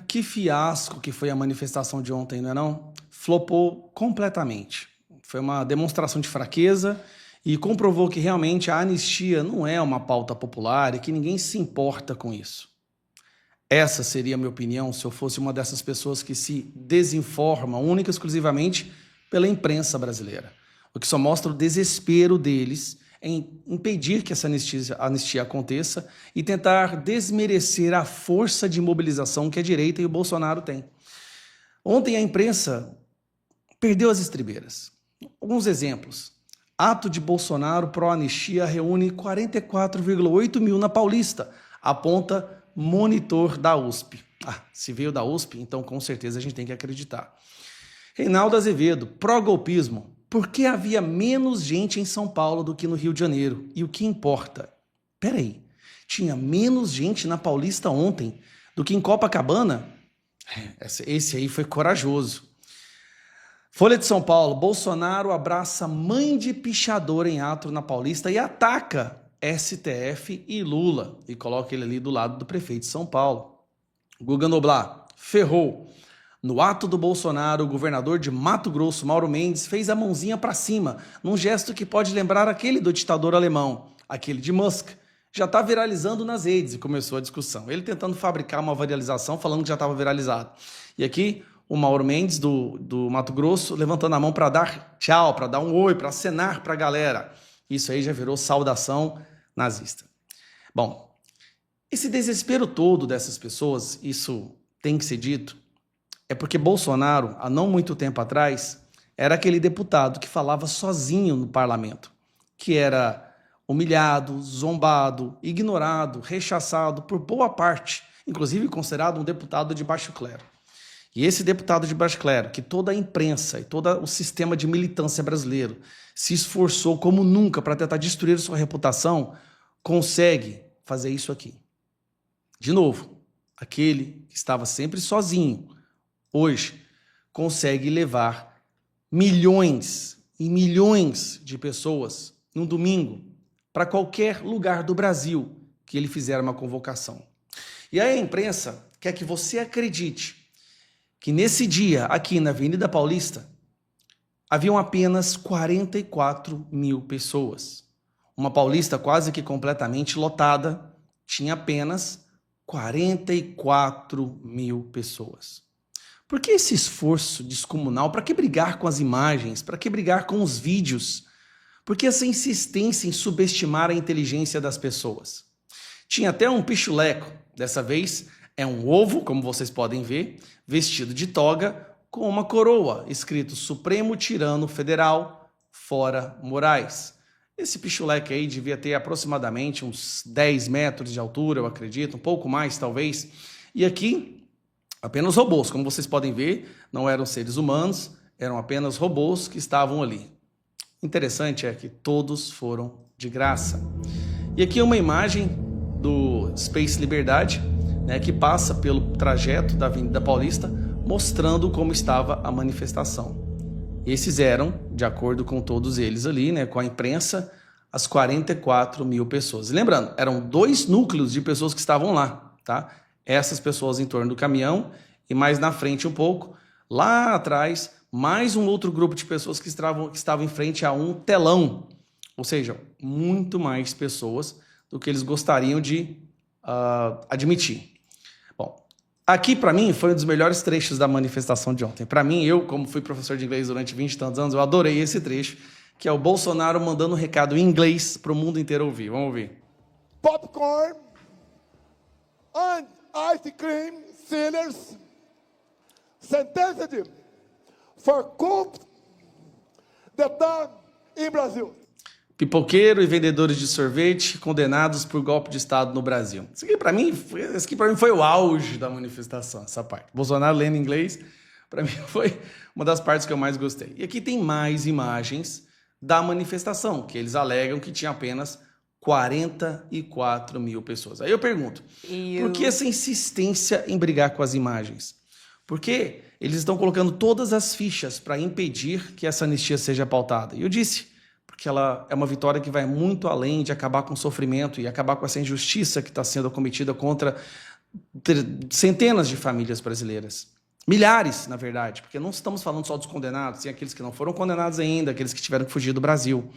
Que fiasco que foi a manifestação de ontem, não é não? Flopou completamente. Foi uma demonstração de fraqueza e comprovou que realmente a anistia não é uma pauta popular e que ninguém se importa com isso. Essa seria a minha opinião se eu fosse uma dessas pessoas que se desinforma única e exclusivamente pela imprensa brasileira. O que só mostra o desespero deles em impedir que essa anistia aconteça e tentar desmerecer a força de mobilização que a direita e o Bolsonaro têm. Ontem a imprensa perdeu as estribeiras. Alguns exemplos. Ato de Bolsonaro pró-anistia reúne 44,8 mil na Paulista, aponta monitor da USP. Se veio da USP, então com certeza a gente tem que acreditar. Reinaldo Azevedo, pró-golpismo. Por que havia menos gente em São Paulo do que no Rio de Janeiro? E o que importa? Peraí, tinha menos gente na Paulista ontem do que em Copacabana? Esse aí foi corajoso. Folha de São Paulo, Bolsonaro abraça mãe de pichador em ato na Paulista e ataca STF e Lula. E coloca ele ali do lado do prefeito de São Paulo. Guga Noblar, ferrou. No ato do Bolsonaro, o governador de Mato Grosso, Mauro Mendes, fez a mãozinha para cima, num gesto que pode lembrar aquele do ditador alemão, aquele de Musk. Já está viralizando nas redes e começou a discussão. Ele tentando fabricar uma viralização, falando que já estava viralizado. E aqui, o Mauro Mendes, do Mato Grosso, levantando a mão para dar tchau, para dar um oi, para acenar para a galera. Isso aí já virou saudação nazista. Bom, esse desespero todo dessas pessoas, isso tem que ser dito, é porque Bolsonaro, há não muito tempo atrás, era aquele deputado que falava sozinho no parlamento, que era humilhado, zombado, ignorado, rechaçado por boa parte, inclusive considerado um deputado de baixo clero. E esse deputado de baixo clero, que toda a imprensa e todo o sistema de militância brasileiro se esforçou como nunca para tentar destruir sua reputação, consegue fazer isso aqui. De novo, aquele que estava sempre sozinho, hoje consegue levar milhões e milhões de pessoas num domingo para qualquer lugar do Brasil que ele fizer uma convocação. E aí a imprensa quer que você acredite que nesse dia, aqui na Avenida Paulista, haviam apenas 44 mil pessoas. Uma Paulista quase que completamente lotada, tinha apenas 44 mil pessoas. Por que esse esforço descomunal? Para que brigar com as imagens? Para que brigar com os vídeos? Por que essa insistência em subestimar a inteligência das pessoas? Tinha até um pichuleco, dessa vez é um ovo, como vocês podem ver, vestido de toga, com uma coroa, escrito Supremo Tirano Federal, fora Moraes. Esse pichuleque aí devia ter aproximadamente uns 10 metros de altura, eu acredito, um pouco mais talvez. E aqui, apenas robôs, como vocês podem ver, não eram seres humanos, eram apenas robôs que estavam ali. Interessante é que todos foram de graça. E aqui é uma imagem do Space Liberdade, que passa pelo trajeto da Avenida Paulista, mostrando como estava a manifestação. Esses eram, de acordo com todos eles ali, com a imprensa, as 44 mil pessoas. E lembrando, eram 2 núcleos de pessoas que estavam lá, tá? Essas pessoas em torno do caminhão e mais na frente um pouco, lá atrás, mais um outro grupo de pessoas que estavam em frente a um telão. Ou seja, muito mais pessoas do que eles gostariam de admitir. Bom, aqui para mim foi um dos melhores trechos da manifestação de ontem. Para mim, eu como fui professor de inglês durante 20 e tantos anos, eu adorei esse trecho, que é o Bolsonaro mandando um recado em inglês para o mundo inteiro ouvir. Vamos ouvir. Popcorn and ice cream sellers sentenced for coup d'etat in Brazil. Pipoqueiro e vendedores de sorvete condenados por golpe de Estado no Brasil. Isso aqui para mim foi o auge da manifestação, essa parte. Bolsonaro lendo inglês, para mim foi uma das partes que eu mais gostei. E aqui tem mais imagens da manifestação, que eles alegam que tinha apenas 44 mil pessoas. Aí eu pergunto, por que essa insistência em brigar com as imagens? Porque eles estão colocando todas as fichas para impedir que essa anistia seja pautada. E eu disse, porque ela é uma vitória que vai muito além de acabar com o sofrimento e acabar com essa injustiça que está sendo cometida contra centenas de famílias brasileiras. Milhares, na verdade, porque não estamos falando só dos condenados, tem aqueles que não foram condenados ainda, aqueles que tiveram que fugir do Brasil.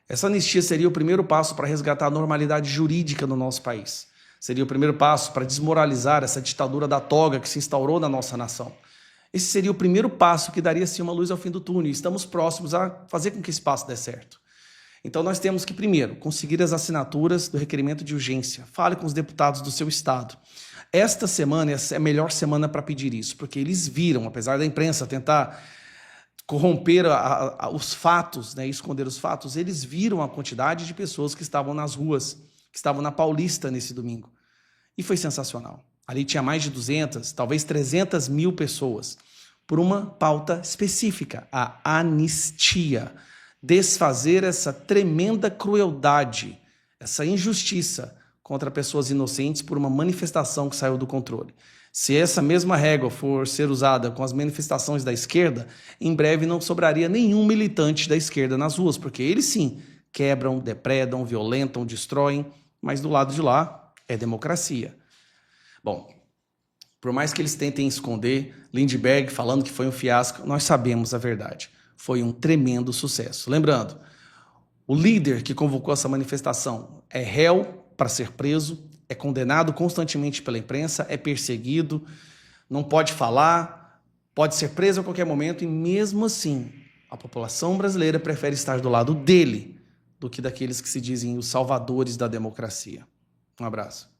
Essa anistia seria o primeiro passo para resgatar a normalidade jurídica no nosso país. Seria o primeiro passo para desmoralizar essa ditadura da toga que se instaurou na nossa nação. Esse seria o primeiro passo que daria, sim, uma luz ao fim do túnel. Estamos próximos a fazer com que esse passo dê certo. Então nós temos que, primeiro, conseguir as assinaturas do requerimento de urgência. Fale com os deputados do seu estado. Esta semana é a melhor semana para pedir isso, porque eles viram, apesar da imprensa tentar corromper os fatos, né, esconder os fatos, eles viram a quantidade de pessoas que estavam nas ruas, que estavam na Paulista nesse domingo. E foi sensacional. Ali tinha mais de 200, talvez 300 mil pessoas, por uma pauta específica, a anistia. Desfazer essa tremenda crueldade, essa injustiça contra pessoas inocentes por uma manifestação que saiu do controle. Se essa mesma régua for ser usada com as manifestações da esquerda, em breve não sobraria nenhum militante da esquerda nas ruas, porque eles sim quebram, depredam, violentam, destroem, mas do lado de lá é democracia. Bom, por mais que eles tentem esconder, Lindbergh falando que foi um fiasco, nós sabemos a verdade. Foi um tremendo sucesso. Lembrando, o líder que convocou essa manifestação é réu para ser preso, é condenado constantemente pela imprensa, é perseguido, não pode falar, pode ser preso a qualquer momento e mesmo assim a população brasileira prefere estar do lado dele do que daqueles que se dizem os salvadores da democracia. Um abraço.